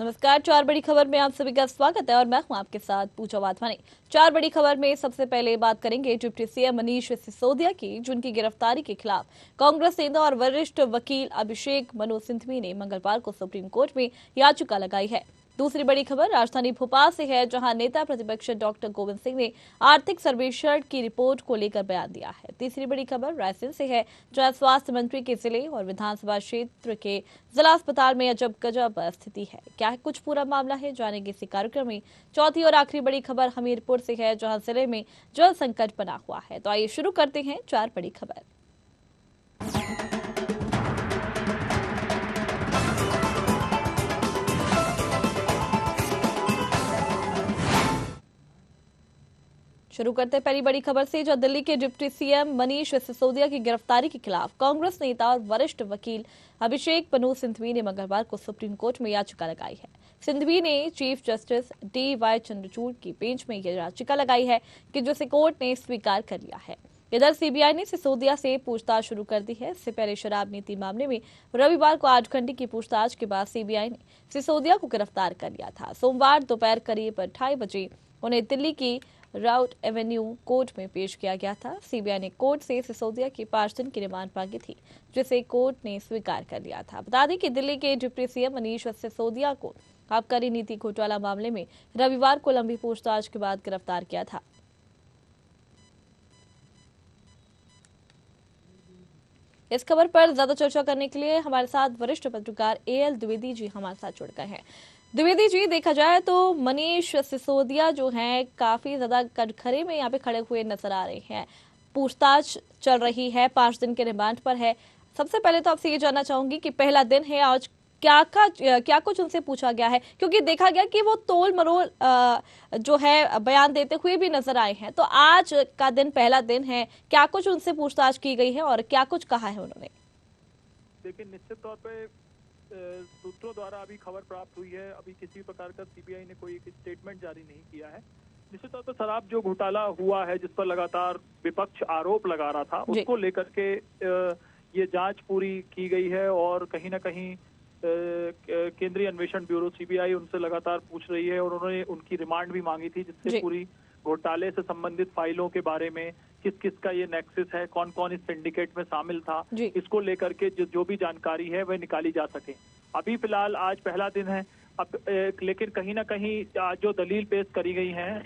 नमस्कार। चार बड़ी खबर में आप सभी का स्वागत है और मैं हूं आपके साथ पूजा वाधवानी। चार बड़ी खबर में सबसे पहले बात करेंगे डिप्टी सीएम मनीष सिसोदिया की, जिनकी गिरफ्तारी के खिलाफ कांग्रेस नेता और वरिष्ठ वकील अभिषेक मनु सिंघवी ने मंगलवार को सुप्रीम कोर्ट में याचिका लगाई है। दूसरी बड़ी खबर राजधानी भोपाल से है, जहां नेता प्रतिपक्ष डॉक्टर गोविंद सिंह ने आर्थिक सर्वेक्षण की रिपोर्ट को लेकर बयान दिया है। तीसरी बड़ी खबर रायसेन से है, जहां स्वास्थ्य मंत्री के जिले और विधानसभा क्षेत्र के जिला अस्पताल में अजब गजब स्थिति है। क्या है कुछ पूरा मामला है, जानेंगे इसी कार्यक्रम में। चौथी और आखिरी बड़ी खबर हमीरपुर से है, जहां जिले में जल संकट बना हुआ है। तो आइए शुरू करते हैं चार बड़ी खबर। शुरू करते हैं पहली बड़ी खबर से, जो दिल्ली के डिप्टी सीएम मनीष सिसोदिया की गिरफ्तारी के खिलाफ कांग्रेस नेता और वरिष्ठ वकील अभिषेक मनु सिंघवी ने मंगलवार को सुप्रीम कोर्ट में याचिका लगाई है। सिंघवी ने चीफ जस्टिस DY चंद्रचूड़ की बेंच में यह याचिका लगाई है कि जिसे कोर्ट ने स्वीकार कर लिया है। इधर सीबीआई ने सिसोदिया से पूछताछ शुरू कर दी है। इससे पहले शराब नीति मामले में रविवार को 8 घंटे की पूछताछ के बाद सीबीआई ने सिसोदिया को गिरफ्तार कर लिया था। सोमवार दोपहर करीब 2:30 बजे उन्हें दिल्ली की राउट एवेन्यू कोर्ट में पेश किया गया था। सीबीआई ने कोर्ट से सिसोदिया की 5 दिन की रिमांड मांगी थी, जिसे कोर्ट ने स्वीकार कर लिया था। बता दें कि दिल्ली के डिप्टी सीएम मनीष सिसोदिया को आबकारी नीति घोटाला मामले में रविवार को लंबी पूछताछ के बाद गिरफ्तार किया था। इस खबर पर ज्यादा चर्चा करने के लिए हमारे साथ वरिष्ठ पत्रकार AL द्विवेदी जी हमारे साथ जुड़ गए हैं। द्विवेदी जी, देखा जाए तो मनीष सिसोदिया जो हैं काफी ज्यादा कटघरे में यहाँ पे खड़े हुए नजर आ रहे हैं। पूछताछ चल रही है, 5 दिन के रिमांड पर है। सबसे पहले तो आपसे ये जानना चाहूंगी कि पहला दिन है आज, क्या कुछ उनसे पूछा गया है, क्योंकि देखा गया कि वो तोल मरोल जो है बयान देते हुए भी नजर आए हैं। तो आज का दिन पहला दिन है, क्या कुछ उनसे पूछताछ की गई है और क्या कुछ कहा है उन्होंने? देखिए, निश्चित तौर पे सूत्रों द्वारा अभी खबर प्राप्त हुई है, अभी किसी प्रकार का सीबीआई ने कोई स्टेटमेंट जारी नहीं किया है। निश्चित तौर पर शराब जो घोटाला हुआ है, जिस पर लगातार विपक्ष आरोप लगा रहा था, उसको लेकर के ये जांच पूरी की गई है और कहीं ना कहीं केंद्रीय अन्वेषण ब्यूरो सीबीआई उनसे लगातार पूछ रही है और उन्होंने उनकी रिमांड भी मांगी थी, जिससे पूरी घोटाले से संबंधित फाइलों के बारे में किस किस का ये नेक्सस है, कौन कौन इस सिंडिकेट में शामिल था, इसको लेकर के जो भी जानकारी है वह निकाली जा सके। अभी फिलहाल आज पहला दिन है। अब लेकिन कहीं ना कहीं जो दलील पेश करी गई है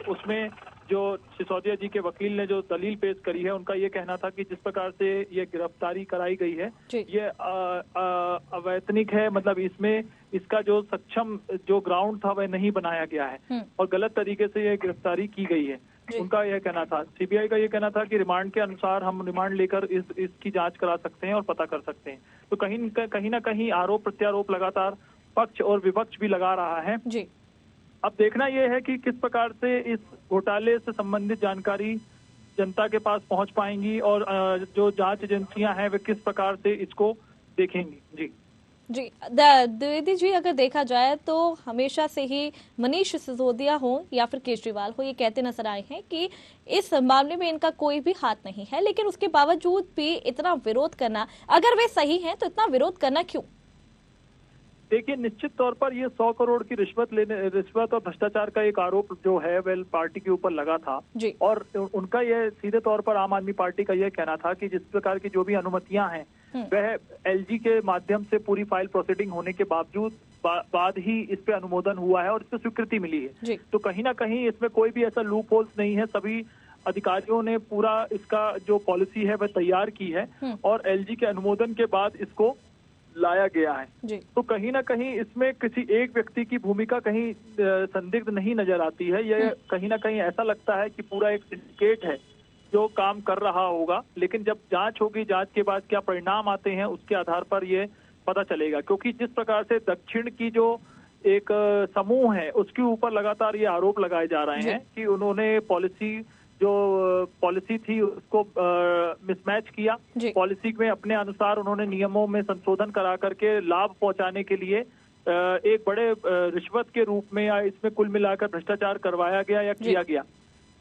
उसमें जो सिसोदिया जी के वकील ने जो दलील पेश करी है, उनका ये कहना था कि जिस प्रकार से ये गिरफ्तारी कराई गई है ये अवैतनिक है, मतलब इसमें इसका जो सक्षम जो ग्राउंड था वह नहीं बनाया गया है और गलत तरीके से ये गिरफ्तारी की गई है। उनका यह कहना था। सीबीआई का यह कहना था कि रिमांड के अनुसार हम रिमांड लेकर इसकी जांच करा सकते हैं और पता कर सकते हैं। तो कहीं ना कहीं आरोप प्रत्यारोप लगातार पक्ष और विपक्ष भी लगा रहा है जी। अब देखना यह है कि किस प्रकार से इस घोटाले से संबंधित जानकारी जनता के पास पहुंच पाएंगी और जो जांच एजेंसियां हैं वे किस प्रकार से इसको देखेंगी। जी जी द्विवेदी जी, अगर देखा जाए तो हमेशा से ही मनीष सिसोदिया हो या फिर केजरीवाल हो, ये कहते नजर आए हैं कि इस मामले में इनका कोई भी हाथ नहीं है, लेकिन उसके बावजूद भी इतना विरोध करना, अगर वे सही हैं तो इतना विरोध करना क्यों? देखिए, निश्चित तौर पर ये 100 करोड़ की रिश्वत और भ्रष्टाचार का एक आरोप जो है वह पार्टी के ऊपर लगा था और उनका यह सीधे तौर पर आम आदमी पार्टी का यह कहना था कि जिस प्रकार की जो भी अनुमतियां हैं वह LG के माध्यम से पूरी फाइल प्रोसीडिंग होने के बावजूद बाद ही इस पे अनुमोदन हुआ है और इस पे स्वीकृति मिली है। तो कहीं ना कहीं इसमें कोई भी ऐसा लूप होल्स नहीं है। सभी अधिकारियों ने पूरा इसका जो पॉलिसी है वह तैयार की है और LG के अनुमोदन के बाद इसको लाया गया है। तो कहीं ना कहीं इसमें किसी एक व्यक्ति की भूमिका कहीं संदिग्ध नहीं नजर आती है। यह कहीं ना कहीं ऐसा लगता है कि पूरा एक सिंडिकेट है जो काम कर रहा होगा, लेकिन जब जांच होगी, जांच के बाद क्या परिणाम आते हैं उसके आधार पर ये पता चलेगा। क्योंकि जिस प्रकार से दक्षिण की जो एक समूह है उसके ऊपर लगातार ये आरोप लगाए जा रहे हैं कि उन्होंने पॉलिसी थी उसको मिसमैच किया। पॉलिसी में अपने अनुसार उन्होंने नियमों में संशोधन करा करके लाभ पहुंचाने के लिए एक बड़े रिश्वत के रूप में या इसमें कुल मिलाकर भ्रष्टाचार करवाया गया या किया गया।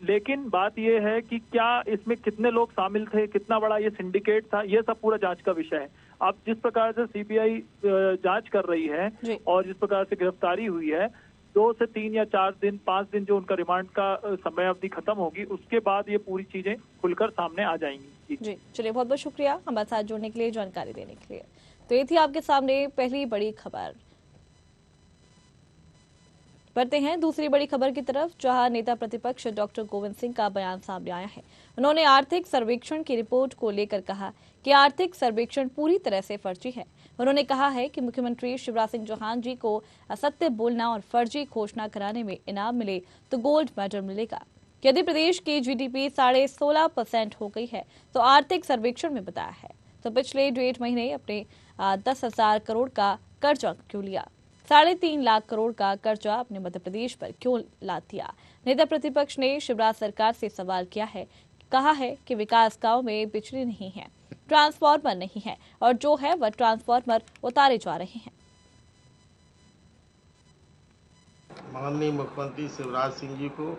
लेकिन बात यह है कि क्या इसमें कितने लोग शामिल थे, कितना बड़ा ये सिंडिकेट था, ये सब पूरा जांच का विषय है। अब जिस प्रकार से सीबीआई जांच कर रही है और जिस प्रकार से गिरफ्तारी हुई है, 2 से 3 या 4 दिन 5 दिन जो उनका रिमांड का समय अवधि खत्म होगी, उसके बाद ये पूरी चीजें खुलकर सामने आ जाएंगी। जी चलिए, बहुत बहुत शुक्रिया हमारे साथ जुड़ने के लिए, जानकारी देने के लिए। तो ये थी आपके सामने पहली बड़ी खबर। बढ़ते हैं दूसरी बड़ी खबर की तरफ, जहां नेता प्रतिपक्ष डॉक्टर गोविंद सिंह का बयान सामने आया है। उन्होंने आर्थिक सर्वेक्षण की रिपोर्ट को लेकर कहा कि आर्थिक सर्वेक्षण पूरी तरह से फर्जी है। उन्होंने कहा है कि मुख्यमंत्री शिवराज सिंह चौहान जी को असत्य बोलना और फर्जी घोषणा कराने में इनाम मिले तो गोल्ड मेडल मिलेगा। यदि प्रदेश की जीडीपी 16.5% हो गई है तो आर्थिक सर्वेक्षण में बताया है, तो पिछले 1.5 महीने अपने 10,000 करोड़ का कर्जा क्यों लिया? 3.5 लाख करोड़ का कर्जा अपने मध्य प्रदेश पर क्यों लाद दिया? नेता प्रतिपक्ष ने शिवराज सरकार से सवाल किया है, कहा है कि विकास गांव में बिजली नहीं है, ट्रांसफार्मर नहीं है और जो है वह ट्रांसफार्मर उतारे जा रहे हैं। माननीय मुख्यमंत्री शिवराज सिंह जी को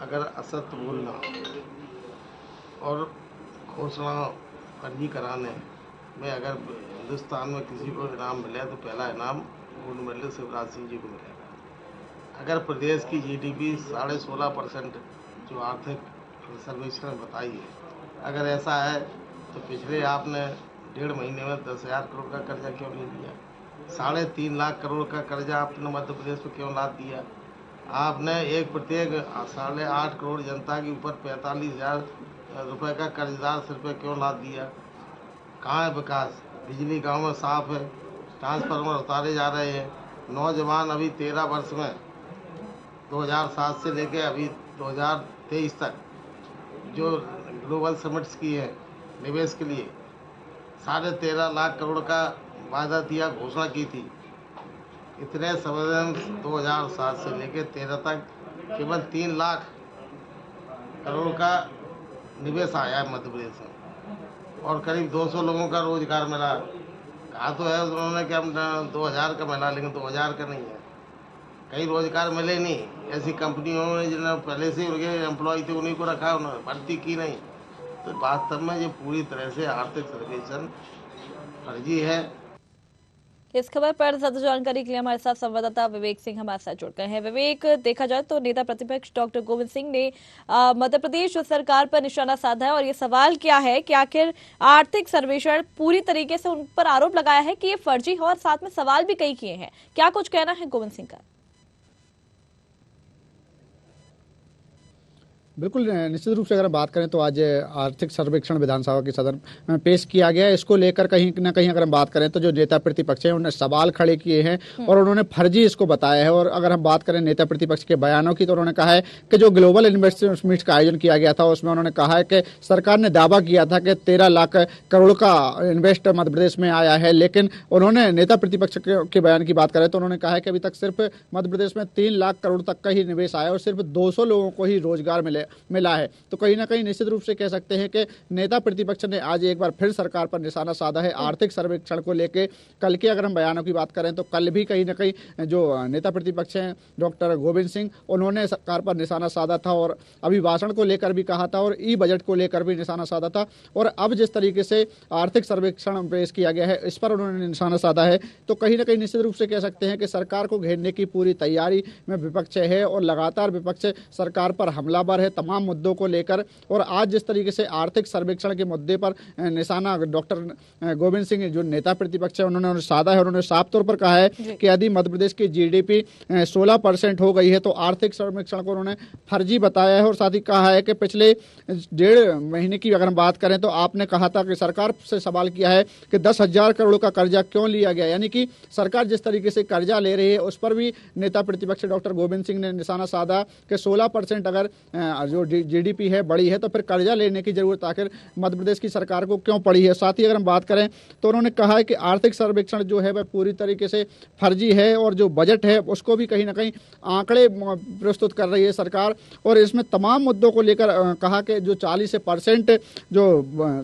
अगर असत्य बोलना और घोषणा फर्जी कराने में अगर हिंदुस्तान में किसी को इनाम मिले तो पहला इनाम गोल्ड मेडल शिवराज सिंह जी को मिलेगा। अगर प्रदेश की जीडीपी 16.5% जो आर्थिक सर्वेक्षण में बताई है, अगर ऐसा है तो पिछले आपने 1.5 महीने में 10,000 करोड़ का कर्जा क्यों ले लिया? 3.5 लाख करोड़ का कर्जा आपने मध्य प्रदेश पर क्यों लाद दिया? आपने प्रत्येक 8.5 करोड़ जनता के ऊपर 45,000 रुपये का कर्जदार सिर पे क्यों लाद दिया? कहाँ है विकास? बिजली गांव में साफ है, ट्रांसफार्मर उतारे जा रहे हैं। नौजवान अभी 13 वर्ष में 2007 से लेके अभी 2023 तक जो ग्लोबल समिट्स की है निवेश के लिए 13.5 लाख करोड़ का वादा दिया, घोषणा की थी। इतने समय 2007 से लेके 13 तक केवल 3 लाख करोड़ का निवेश आया है मध्य प्रदेश में और करीब 200 लोगों का रोजगार मिला। कहा तो है उन्होंने कि हम 2000 का मिला, लेकिन 2000 का नहीं है। कई रोजगार मिले नहीं, ऐसी कंपनियों में जिन्होंने पहले से उनके एम्प्लॉय थे उन्हीं को रखा, उन्होंने भर्ती की नहीं। तो वास्तव में ये पूरी तरह से आर्थिक सर्वेक्षण फर्जी है। इस खबर पर ज्यादा जानकारी के लिए हमारे साथ संवाददाता विवेक सिंह हमारे साथ जुड़ गए हैं। विवेक, देखा जाए तो नेता प्रतिपक्ष डॉक्टर गोविंद सिंह ने मध्य प्रदेश सरकार पर निशाना साधा है और ये सवाल क्या है कि आखिर आर्थिक सर्वेक्षण पूरी तरीके से उन पर आरोप लगाया है कि ये फर्जी है और साथ में सवाल भी कई किए हैं। क्या कुछ कहना है गोविंद सिंह का? बिल्कुल, निश्चित रूप से अगर बात करें तो आज आर्थिक सर्वेक्षण विधानसभा के सदन में पेश किया गया है। इसको लेकर कहीं ना कहीं अगर हम बात करें तो जो नेता प्रतिपक्ष हैं उन्होंने सवाल खड़े किए हैं और उन्होंने फर्जी इसको बताया है। और अगर हम बात करें नेता प्रतिपक्ष के बयानों की तो उन्होंने कहा है कि जो ग्लोबल इन्वेस्टर्स मीट का आयोजन किया गया था उसमें उन्होंने कहा है कि सरकार ने दावा किया था कि 13 लाख करोड़ का इन्वेस्ट मध्य प्रदेश में आया है, लेकिन उन्होंने नेता प्रतिपक्ष के बयान की बात करें तो उन्होंने कहा है कि अभी तक सिर्फ मध्य प्रदेश में 3 लाख करोड़ तक का ही निवेश आया और सिर्फ 200 लोगों को ही रोजगार मिला है। तो कहीं ना कहीं निश्चित रूप से कह सकते हैं कि नेता प्रतिपक्ष ने आज एक बार फिर सरकार पर निशाना साधा है आर्थिक सर्वेक्षण को लेकर। कल के अगर हम बयानों की बात करें तो कल भी कहीं ना कहीं जो नेता प्रतिपक्ष हैं डॉक्टर गोविंद सिंह उन्होंने सरकार पर निशाना साधा था और अभिभाषण को लेकर भी कहा था और ई बजट को लेकर भी निशाना साधा था। और अब जिस तरीके से आर्थिक सर्वेक्षण पेश किया गया है इस पर उन्होंने निशाना साधा है, तो कहीं ना कहीं निश्चित रूप से कह सकते हैं कि सरकार को घेरने की पूरी तैयारी में विपक्ष है और लगातार विपक्ष सरकार पर हमलावर है तमाम मुद्दों को लेकर। और आज जिस तरीके से आर्थिक सर्वेक्षण के मुद्दे पर निशाना डॉक्टर गोविंद सिंह जो नेता प्रतिपक्ष है उन्होंने साधा है। उन्होंने साफ तौर पर कहा है कि यदि मध्य प्रदेश की जीडीपी 16% हो गई है तो आर्थिक सर्वेक्षण को उन्होंने फर्जी बताया है। और साथ ही कहा है कि पिछले 1.5 महीने की अगर हम बात करें तो आपने कहा था कि सरकार से सवाल किया है कि 10,000 करोड़ का कर्जा क्यों लिया गया, यानी कि सरकार जिस तरीके से कर्जा ले रही है उस पर भी नेता प्रतिपक्ष डॉक्टर गोविंद सिंह ने निशाना साधा कि 16% अगर जो जीडीपी है बड़ी है तो फिर कर्जा लेने की जरूरत आखिर मध्य प्रदेश की सरकार को क्यों पड़ी है। साथ ही अगर हम बात करें तो उन्होंने कहा है कि आर्थिक सर्वेक्षण जो है वह पूरी तरीके से फर्जी है और जो बजट है उसको भी कहीं ना कहीं आंकड़े प्रस्तुत कर रही है सरकार। और इसमें तमाम मुद्दों को लेकर कहा कि जो 40% जो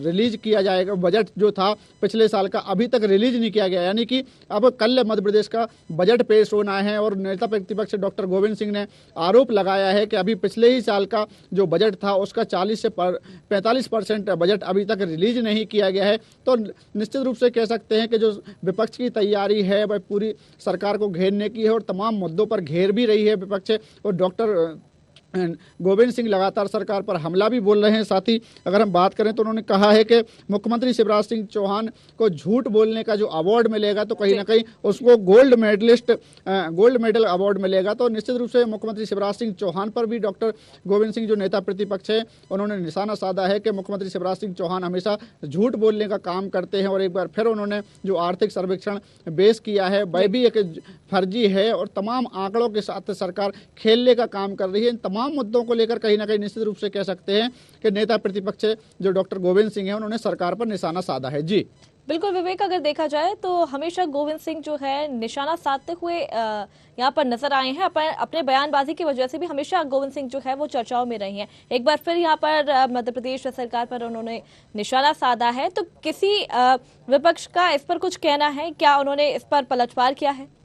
रिलीज किया जाएगा बजट जो था पिछले साल का अभी तक रिलीज नहीं किया गया, यानी कि अब कल मध्य प्रदेश का बजट पेश होना है। और नेता प्रतिपक्ष डॉक्टर गोविंद सिंह ने आरोप लगाया है कि अभी पिछले ही साल का जो बजट था उसका 40 से 45% बजट अभी तक रिलीज नहीं किया गया है। तो निश्चित रूप से कह सकते हैं कि जो विपक्ष की तैयारी है वह पूरी सरकार को घेरने की है और तमाम मुद्दों पर घेर भी रही है विपक्ष। और डॉक्टर गोविंद सिंह लगातार सरकार पर हमला भी बोल रहे हैं। साथ ही अगर हम बात करें तो उन्होंने कहा है कि मुख्यमंत्री शिवराज सिंह चौहान को झूठ बोलने का जो अवार्ड मिलेगा तो कहीं ना कहीं उसको गोल्ड मेडल अवार्ड मिलेगा। तो निश्चित रूप से मुख्यमंत्री शिवराज सिंह चौहान पर भी डॉक्टर गोविंद सिंह जो नेता प्रतिपक्ष है उन्होंने निशाना साधा है कि मुख्यमंत्री शिवराज सिंह चौहान हमेशा झूठ बोलने का काम करते हैं। और एक बार फिर उन्होंने जो आर्थिक सर्वेक्षण पेश किया है वह भी एक फर्जी है और तमाम आंकड़ों के साथ सरकार खेलने का काम कर रही है। तमाम मुद्दों को लेकर कहीं ना कहीं निश्चित रूप से कह सकते हैं कि नेता प्रतिपक्ष जो डॉक्टर गोविंद सिंह हैं उन्होंने सरकार पर निशाना साधा है। जी बिल्कुल विवेक, अगर देखा जाए तो हमेशा गोविंद सिंह जो है निशाना साधते हुए यहाँ पर नजर आए हैं। अपने बयानबाजी की वजह से भी हमेशा गोविंद सिंह जो है वो चर्चाओं में रही हैं। एक बार फिर यहाँ पर मध्य प्रदेश सरकार पर उन्होंने निशाना साधा है। तो किसी विपक्ष का इस पर कुछ कहना है क्या? उन्होंने इस पर पलटवार किया है?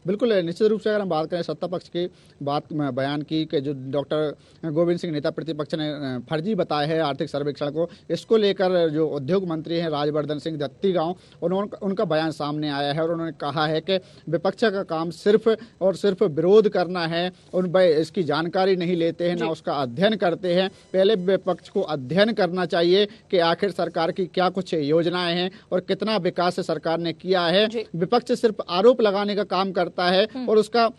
बिल्कुल निश्चित रूप से अगर हम बात करें सत्ता पक्ष की बात बयान की कि जो डॉक्टर गोविंद सिंह नेता प्रतिपक्ष ने फर्जी बताया है आर्थिक सर्वेक्षण को, इसको लेकर जो उद्योग मंत्री हैं राजवर्धन सिंह दत्तीगांव उनका बयान सामने आया है और उन्होंने कहा है कि विपक्ष का काम सिर्फ और सिर्फ विरोध करना है। उन इसकी जानकारी नहीं लेते हैं, ना उसका अध्ययन करते हैं। पहले विपक्ष को अध्ययन करना चाहिए कि आखिर सरकार की क्या कुछ योजनाएं हैं और कितना विकास सरकार ने किया है। विपक्ष सिर्फ आरोप लगाने का काम करता है और उसका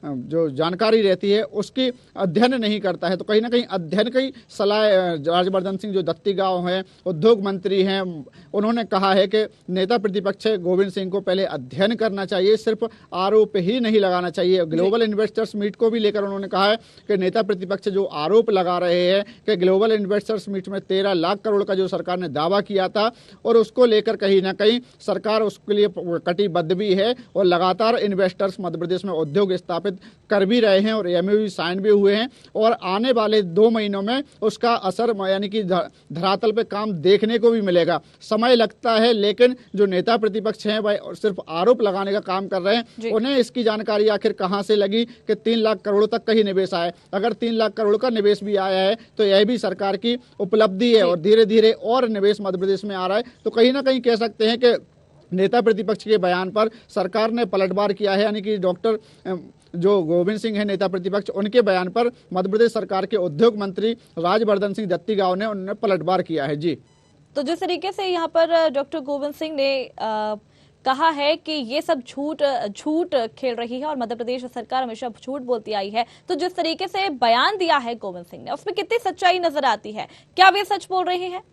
जो जानकारी रहती है उसकी अध्ययन नहीं करता है। तो कहीं ना कहीं अध्ययन की सलाह राजवर्धन सिंह जो दत्तीगांव हैं उद्योग मंत्री हैं उन्होंने कहा है कि नेता प्रतिपक्ष गोविंद सिंह को पहले अध्ययन करना चाहिए, सिर्फ आरोप ही नहीं लगाना चाहिए। ग्लोबल इन्वेस्टर्स मीट को भी लेकर उन्होंने कहा है कि नेता प्रतिपक्ष जो आरोप लगा रहे हैं कि ग्लोबल इन्वेस्टर्स मीट में 13 लाख करोड़ का जो सरकार ने दावा किया था और उसको लेकर कहीं ना कहीं सरकार उसके लिए कटिबद्ध भी है और लगातार इन्वेस्टर्स मध्य प्रदेश में उद्योग स्थापित कर भी रहे हैं और एमओयू साइन भी हुए हैं और आने वाले 2 महीनों में उसका असर यानी कि धरातल पे काम देखने को भी मिलेगा। समय लगता है लेकिन जो नेता प्रतिपक्ष हैं वह सिर्फ आरोप लगाने का काम कर रहे हैं। उन्हें इसकी जानकारी आखिर कहां से लगी कि 3 लाख करोड़ तक का ही निवेश आया। अगर 3 लाख करोड़ का निवेश भी आया है तो यह भी सरकार की उपलब्धि है और धीरे धीरे और निवेश मध्य प्रदेश में आ रहा है। तो कहीं ना कहीं कह सकते हैं कि नेता प्रतिपक्ष के बयान पर सरकार ने पलटवार किया है, यानी कि डॉक्टर जो गोविंद सिंह है नेता प्रतिपक्ष उनके बयान पर मध्य प्रदेश सरकार के उद्योग मंत्री राजवर्धन सिंह दत्तीगांव ने उन्होंने पलटवार किया है। जी तो जिस तरीके से यहाँ पर डॉक्टर गोविंद सिंह ने कहा है कि ये सब झूठ खेल रही है और मध्य प्रदेश सरकार हमेशा झूठ बोलती आई है, तो जिस तरीके से बयान दिया है गोविंद सिंह ने उसमें कितनी सच्चाई नजर आती है? क्या वे सच बोल रहे हैं?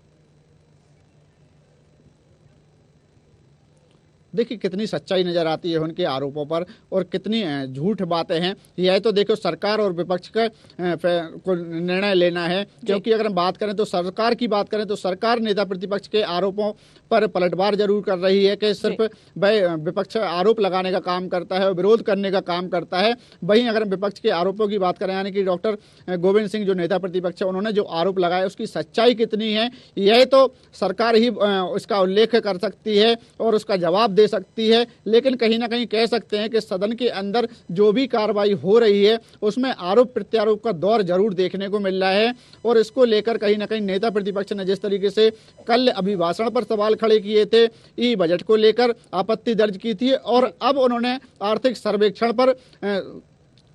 देखिए कितनी सच्चाई नजर आती है उनके आरोपों पर और कितनी झूठ बातें हैं। यह तो देखो सरकार और विपक्ष का को निर्णय लेना है, क्योंकि अगर हम बात करें तो सरकार की बात करें तो सरकार नेता प्रतिपक्ष के आरोपों पर पलटवार जरूर कर रही है कि सिर्फ विपक्ष आरोप लगाने का काम करता है, विरोध करने का काम करता है। वहीं अगर विपक्ष के आरोपों की बात करें यानी कि डॉक्टर गोविंद सिंह जो नेता प्रतिपक्ष है उन्होंने जो आरोप लगाया उसकी सच्चाई कितनी है यह तो सरकार ही उसका उल्लेख कर सकती है और उसका जवाब दे सकती है। लेकिन कहीं ना कहीं कह सकते हैं कि सदन के अंदर जो भी कार्रवाई हो रही है उसमें आरोप प्रत्यारोप का दौर जरूर देखने को मिल रहा है और इसको लेकर कहीं ना कहीं नेता प्रतिपक्ष ने जिस तरीके से कल अभिभाषण पर सवाल खड़े किए थे, ई बजट को लेकर आपत्ति दर्ज की थी और अब उन्होंने आर्थिक सर्वेक्षण पर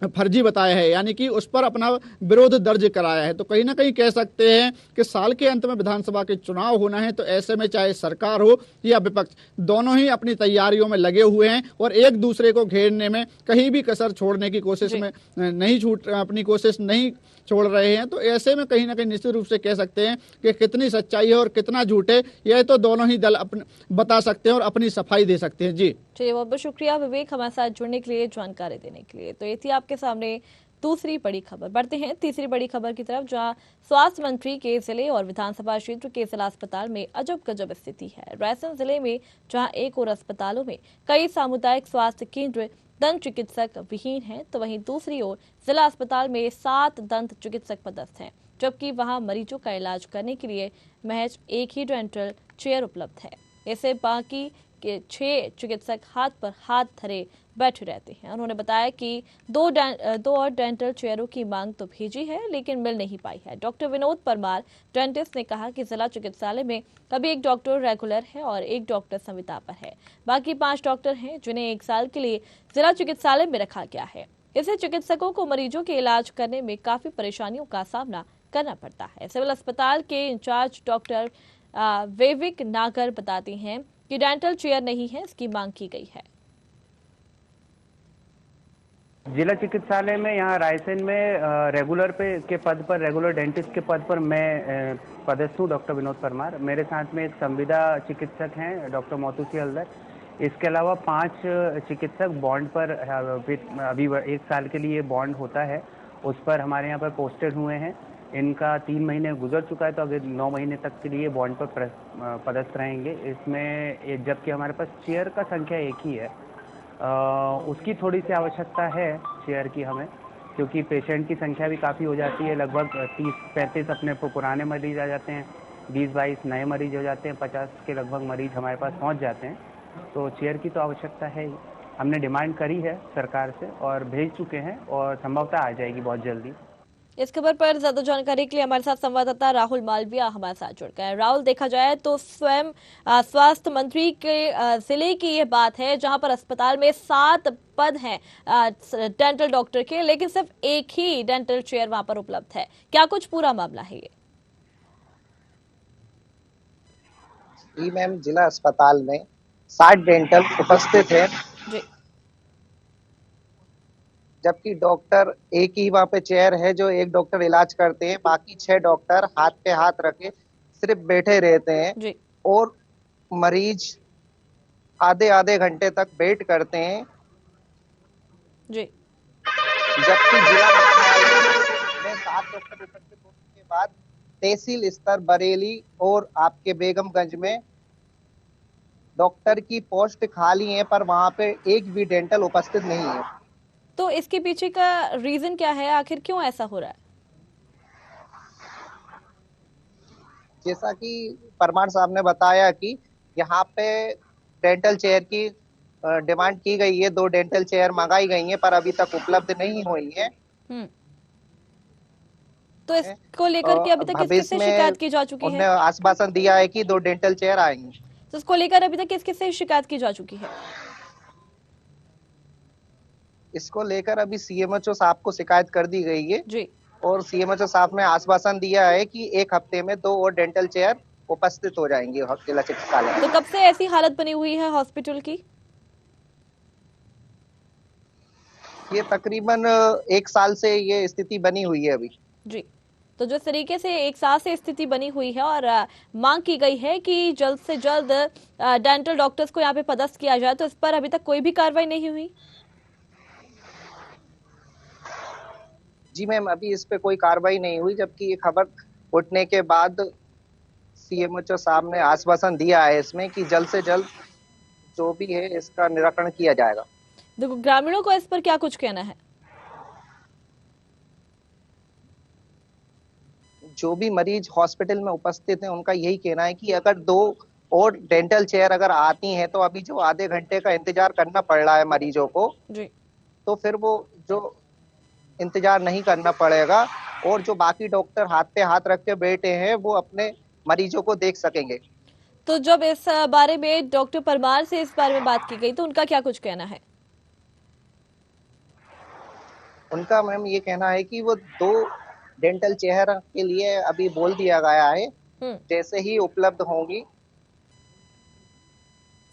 फर्जी बताया है, यानी कि उस पर अपना विरोध दर्ज कराया है। तो कहीं ना कहीं कह सकते हैं कि साल के अंत में विधानसभा के चुनाव होना है, तो ऐसे में चाहे सरकार हो या विपक्ष दोनों ही अपनी तैयारियों में लगे हुए हैं और एक दूसरे को घेरने में कहीं भी कसर छोड़ने की कोशिश में अपनी कोशिश नहीं छोड़ रहे हैं। तो ऐसे में कहीं ना कहीं निश्चित रूप से कह सकते हैं कि कितनी सच्चाई है और कितना झूठ है यह तो दोनों ही दल बता सकते हैं और अपनी सफाई दे सकते हैं। जी चलिए, बहुत बहुत शुक्रिया विवेक हमारे साथ जुड़ने के लिए, जानकारी देने के लिए। तो ये थी आपके सामने दूसरी बड़ी खबर। बढ़ते हैं तीसरी बड़ी खबर की तरफ, जहां स्वास्थ्य मंत्री के जिले और विधानसभा क्षेत्र के जिला अस्पताल में अजब गजब स्थिति है। रायसेन जिले में जहां एक और अस्पतालों में कई सामुदायिक स्वास्थ्य केंद्र दंत चिकित्सक विहीन हैं, तो वहीं दूसरी ओर जिला अस्पताल में 7 दंत चिकित्सक पदस्थ हैं, जबकि वहां मरीजों का इलाज करने के लिए महज एक ही डेंटल चेयर उपलब्ध है। इससे बाकी के 6 चिकित्सक हाथ पर हाथ धरे बैठे रहते हैं। उन्होंने बताया कि दो और डेंटल चेयरों की मांग तो भेजी है, लेकिन मिल नहीं पाई है। डॉक्टर विनोद परमार डेंटिस्ट ने कहा कि जिला चिकित्सालय में अभी एक डॉक्टर रेगुलर है और एक डॉक्टर संविदा पर है। बाकी 5 डॉक्टर हैं जिन्हें 1 साल के लिए जिला चिकित्सालय में रखा गया है। इससे चिकित्सकों को मरीजों के इलाज करने में काफी परेशानियों का सामना करना पड़ता है। सिविल अस्पताल के इंचार्ज डॉक्टर वेविक नागर बताती हैं कि डेंटल चेयर नहीं है, इसकी मांग की गई है। जिला चिकित्सालय में यहाँ रायसेन में रेगुलर के पद पर, रेगुलर डेंटिस्ट के पद पर मैं पदस्थ हूँ, डॉक्टर विनोद परमार। मेरे साथ में एक संविदा चिकित्सक हैं, डॉक्टर मोतूसी हल्दर। इसके अलावा 5 चिकित्सक बॉन्ड पर, अभी 1 साल के लिए बॉन्ड होता है, उस पर हमारे यहाँ पर पोस्टेड हुए हैं। इनका 3 महीने गुजर चुका है, तो अगर 9 महीने तक के लिए बॉन्ड पर पदस्थ रहेंगे। इसमें जबकि हमारे पास चेयर का संख्या एक ही है, उसकी थोड़ी सी आवश्यकता है चेयर की हमें, क्योंकि पेशेंट की संख्या भी काफ़ी हो जाती है। लगभग 30-35 अपने पुराने मरीज आ जाते हैं, 20-22 नए मरीज हो जाते हैं, 50 के लगभग मरीज हमारे पास पहुंच जाते हैं। तो चेयर की तो आवश्यकता है ही। हमने डिमांड करी है सरकार से और भेज चुके हैं, और संभवतः आ जाएगी बहुत जल्दी। इस खबर पर ज्यादा जानकारी के लिए हमारे साथ संवाददाता राहुल मालविया हमारे साथ जुड़ गए। राहुल, देखा जाए तो स्वयं स्वास्थ्य मंत्री के जिले की ये बात है जहां पर अस्पताल में 7 पद हैं डेंटल डॉक्टर के, लेकिन सिर्फ एक ही डेंटल चेयर वहां पर उपलब्ध है। क्या कुछ पूरा मामला है ये? जी मैम, जिला अस्पताल में 60 डेंटल उपस्थित है, जबकि डॉक्टर एक ही वहाँ पे चेयर है जो एक डॉक्टर इलाज करते हैं। बाकी 6 डॉक्टर हाथ पे हाथ रखे सिर्फ बैठे रहते हैं जी। और मरीज आधे घंटे तक वेट करते हैं। जी। जबकि जिला अस्पताल में 7 डॉक्टर उपस्थित होने के बाद तहसील स्तर बरेली और आपके बेगमगंज में डॉक्टर की पोस्ट खाली है, पर वहाँ पे एक भी डेंटल उपस्थित नहीं है। तो इसके पीछे का रीजन क्या है, आखिर क्यों ऐसा हो रहा है? जैसा कि परमार साहब ने बताया कि यहाँ पे डेंटल चेयर की डिमांड की गई है, 2 डेंटल चेयर मंगाई गई हैं, पर अभी तक उपलब्ध नहीं हुई है। तो इसको लेकर के अभी तक किससे शिकायत की जा चुकी है? उन्होंने आश्वासन दिया है कि 2 डेंटल चेयर आएंगी। तो इसको लेकर अभी तक किससे शिकायत की जा चुकी है? इसको लेकर अभी सीएमएचओ साहब को शिकायत कर दी गई है जी। और सीएमएचओ साहब ने आश्वासन दिया है कि 1 हफ्ते में 2 और डेंटल चेयर उपस्थित हो जाएंगी जिला चिकित्सालय। तो कब से ऐसी हालत बनी हुई है हॉस्पिटल की? ये तकरीबन 1 साल से ये स्थिति बनी हुई है अभी। जी। तो जिस तरीके से 1 साल से स्थिति बनी हुई है और मांग की गई है कि जल्द से जल्द डेंटल डॉक्टर्स को यहाँ पे पदस्थ किया जाए, तो इस पर अभी तक कोई भी कार्रवाई नहीं हुई? जी मैम, अभी इस पे कोई कार्रवाई नहीं हुई, जबकि ये खबर उठने के बाद सीएमएचओ साहब ने आश्वासन दिया है इसमें कि जल्द से जल्द जो भी है इसका निराकरण किया जाएगा। देखो, ग्रामीणों को इस पर क्या कुछ कहना है? जो भी मरीज हॉस्पिटल में उपस्थित हैं उनका यही कहना है कि अगर 2 और डेंटल चेयर अगर आती हैं तो अभी जो आधे घंटे का इंतजार करना पड़ रहा है मरीजों को जी, तो फिर वो जो इंतजार नहीं करना पड़ेगा और जो बाकी डॉक्टर हाथ पे हाथ रख के बैठे हैं वो अपने मरीजों को देख सकेंगे। तो जब इस बारे में डॉक्टर परमार से इस बारे में बात की गई तो उनका क्या कुछ कहना है? उनका मैम ये कहना है कि वो 2 डेंटल चेयर के लिए अभी बोल दिया गया है, जैसे ही उपलब्ध होंगी।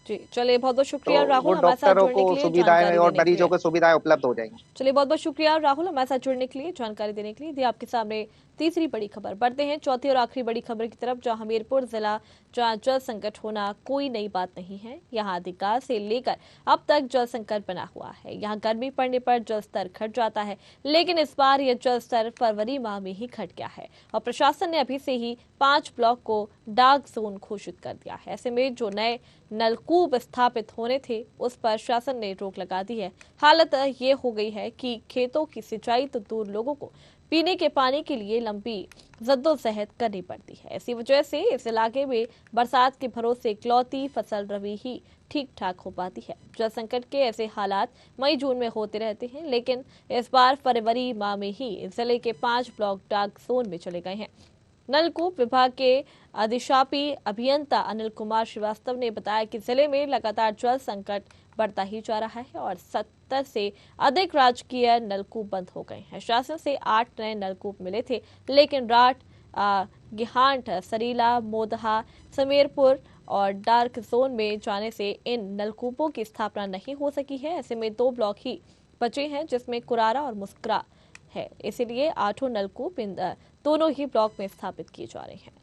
जी, चलिए बहुत बहुत शुक्रिया राहुल, हमारे साथ जुड़ने के लिए, सुविधाएं और मरीजों को सुविधाएं उपलब्ध हो जाएंगी। चलिए बहुत बहुत शुक्रिया राहुल, हमारे साथ जुड़ने के लिए, जानकारी देने के लिए। दी आपके सामने तीसरी बड़ी खबर। बढ़ते हैं चौथी और आखिरी बड़ी खबर की तरफ, जहां हमीरपुर जिला जहां जल संकट होना कोई नई बात नहीं है। यहां अधिकार से लेकर अब तक जल संकट बना हुआ है। यहां गर्मी पड़ने पर जल स्तर घट जाता है, लेकिन इस बार यह जल स्तर फरवरी माह में ही घट गया है और प्रशासन ने अभी से ही 5 ब्लॉक को डार्क जोन घोषित कर दिया है। ऐसे में जो नए नलकूप स्थापित होने थे उस पर शासन ने रोक लगा दी है। हालत ये हो गई है कि खेतों की सिंचाई तो दूर, लोगों को पीने के पानी के लिए लंबी जद्दोजहद करनी पड़ती है। इसी वजह से इस इलाके में बरसात के भरोसे इकलौती फसल रबी ही ठीक ठाक हो पाती है। जल संकट के ऐसे हालात मई जून में होते रहते हैं, लेकिन इस बार फरवरी माह में ही जिले के 5 ब्लॉक डार्क जोन में चले गए हैं। नलकूप विभाग के अधिशापी अभियंता अनिल कुमार श्रीवास्तव ने बताया कि जिले में लगातार जल संकट बढ़ता ही जा रहा है और 70 से अधिक राजकीय नलकूप बंद हो गए हैं। शासन से 8 नए नलकूप मिले थे, लेकिन राट, गिहांट, सरीला, मोदहा, समीरपुर और डार्क जोन में जाने से इन नलकूपों की स्थापना नहीं हो सकी है। ऐसे में 2 ब्लॉक ही बचे हैं, जिसमें कुरारा और मुस्करा है। इसीलिए 8 नलकूप इन दोनों ही ब्लॉक में स्थापित किए जा रहे हैं।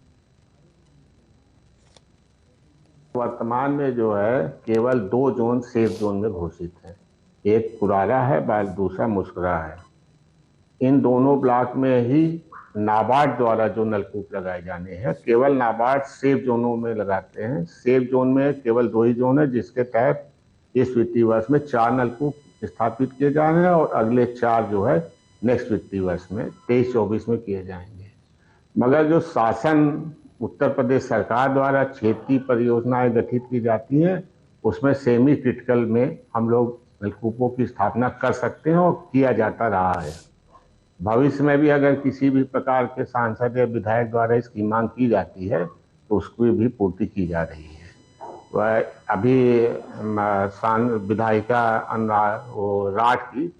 वर्तमान में जो है केवल 2 जोन सेफ जोन में घोषित है। एक कुरारा है, दूसरा मुस्करा है। इन दोनों ब्लॉक में ही नाबार्ड द्वारा जो नलकूप लगाए जाने हैं, केवल नाबार्ड सेफ जोनों में लगाते हैं। सेफ जोन में केवल 2 ही जोन है, जिसके तहत इस वित्तीय वर्ष में 4 नलकूप स्थापित किए जा रहे हैं और अगले 4 जो है नेक्स्ट वित्तीय वर्ष में 23-24 में किए जाएंगे। मगर जो शासन उत्तर प्रदेश सरकार द्वारा क्षेत्रीय परियोजनाएं गठित की जाती हैं, उसमें सेमी क्रिटिकल में हम लोग नलकूपों की स्थापना कर सकते हैं और किया जाता रहा है। भविष्य में भी अगर किसी भी प्रकार के सांसद या विधायक द्वारा इसकी मांग की जाती है तो उसकी भी पूर्ति की जा रही है। वह अभी विधायिका राठ की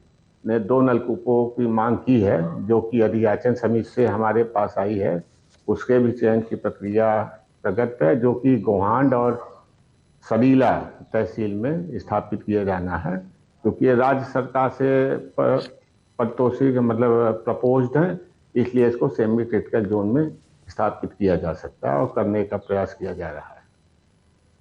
ने 2 नलकूपों की मांग की है, जो कि अधियाचन समिति से हमारे पास आई है। उसके भी चयन की प्रक्रिया प्रगति है, जो कि गोहांड और सरीला तहसील में स्थापित किया जाना है, क्योंकि ये राज्य सरकार से परितोषिक मतलब प्रपोज्ड है, इसलिए इसको सेमी क्रिटिकल जोन में स्थापित किया जा सकता है और करने का प्रयास किया जा रहा है।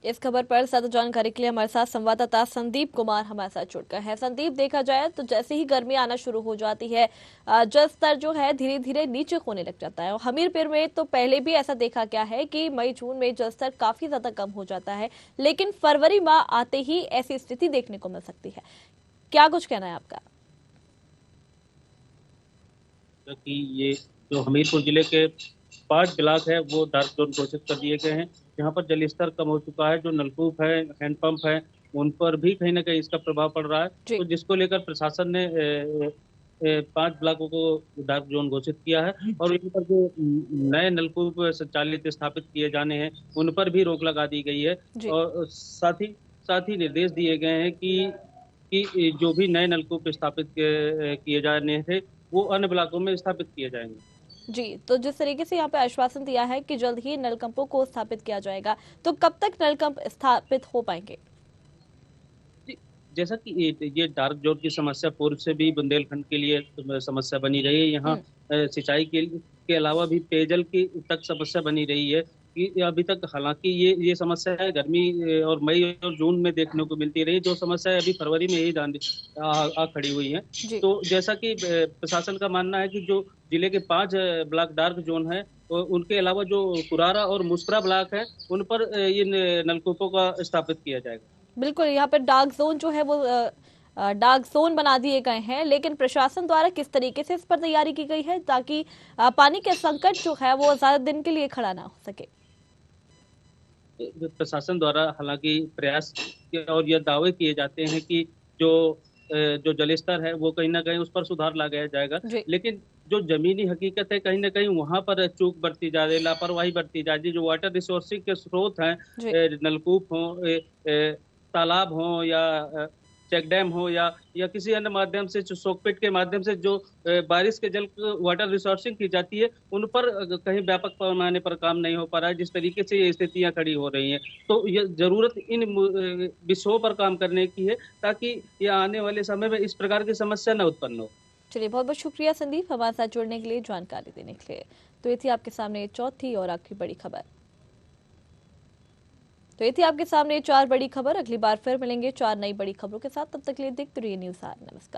इस खबर पर ज्यादा जानकारी के लिए हमारे साथ संवाददाता संदीप कुमार हमारे साथ जुड़ गए हैं। संदीप, देखा जाए तो जैसे ही गर्मी आना शुरू हो जाती है, जल स्तर जो है धीरे धीरे नीचे होने लग जाता है और हमीरपुर में तो पहले भी ऐसा देखा गया है कि मई जून में जल स्तर काफी ज्यादा कम हो जाता है, लेकिन फरवरी माह आते ही ऐसी स्थिति देखने को मिल सकती है। क्या कुछ कहना है आपका? कि ये जो हमीरपुर जिले के 5 ब्लॉक है वो डार्क जोन घोषित कर दिए गए हैं, यहाँ पर जल स्तर कम हो चुका है। जो नलकूप है, हैंडपंप है, उन पर भी कहीं ना कहीं इसका प्रभाव पड़ रहा है। तो जिसको लेकर प्रशासन ने 5 ब्लॉकों को डार्क जोन घोषित किया है और इन पर जो नए नलकूप संचालित स्थापित किए जाने हैं उन पर भी रोक लगा दी गई है और साथ ही निर्देश दिए गए हैं कि जो भी नए नलकूप स्थापित किए जाने थे वो अन्य ब्लॉकों में स्थापित किए जाएंगे। जी, तो जिस तरीके से यहाँ पे आश्वासन दिया है कि जल्द ही नलकंपों को स्थापित किया जाएगा, तो कब तक नलकंप स्थापित हो पाएंगे? जैसा कि ये डार्क जोन की समस्या पूर्व से भी बुंदेलखंड के लिए समस्या बनी रही है। यहाँ सिंचाई के अलावा भी पेयजल की तक समस्या बनी रही है कि अभी तक, हालांकि ये समस्या है गर्मी और मई और जून में देखने को मिलती रही, जो समस्या है अभी फरवरी में ही आ खड़ी हुई है। तो जैसा कि प्रशासन का मानना है कि जो जिले के 5 ब्लॉक डार्क जोन है, उनके अलावा जो कुरारा और मुस्करा ब्लॉक है उन पर ये नलकूपों का स्थापित किया जाएगा। बिल्कुल, यहाँ पर डार्क जोन जो है वो डार्क जोन बना दिए गए हैं, लेकिन प्रशासन द्वारा किस तरीके से इस पर तैयारी की गई है ताकि पानी के संकट जो है वो ज्यादा दिन के लिए खड़ा ना हो सके? प्रशासन द्वारा हालांकि प्रयास और यह दावे किए जाते हैं कि जो जलस्तर है वो कहीं ना कहीं उस पर सुधार लाया जाएगा, लेकिन जो जमीनी हकीकत है कहीं ना कहीं वहां पर चूक बढ़ती जा रही, लापरवाही बढ़ती जा रही। जो वाटर रिसोर्सिंग के स्रोत हैं, नलकूप हो, तालाब हो या चेक डैम हो या किसी अन्य माध्यम से, सोकपिट के माध्यम से जो बारिश के जल वाटर रिसोर्सिंग की जाती है, उन पर कहीं व्यापक पैमाने पर काम नहीं हो पा रहा है। जिस तरीके से ये स्थितियां खड़ी हो रही हैं, तो ये जरूरत इन विषयों पर काम करने की है ताकि ये आने वाले समय में इस प्रकार की समस्या न उत्पन्न हो। चलिए, बहुत बहुत शुक्रिया संदीप हमारे साथ जुड़ने के लिए, जानकारी देने के लिए। तो ये थी आपके सामने चौथी और आखिरी बड़ी खबर। तो ये थी आपके सामने 4 बड़ी खबर। अगली बार फिर मिलेंगे 4 नई बड़ी खबरों के साथ। तब तक के लिए देखते रहिए न्यूज़ 8। नमस्कार।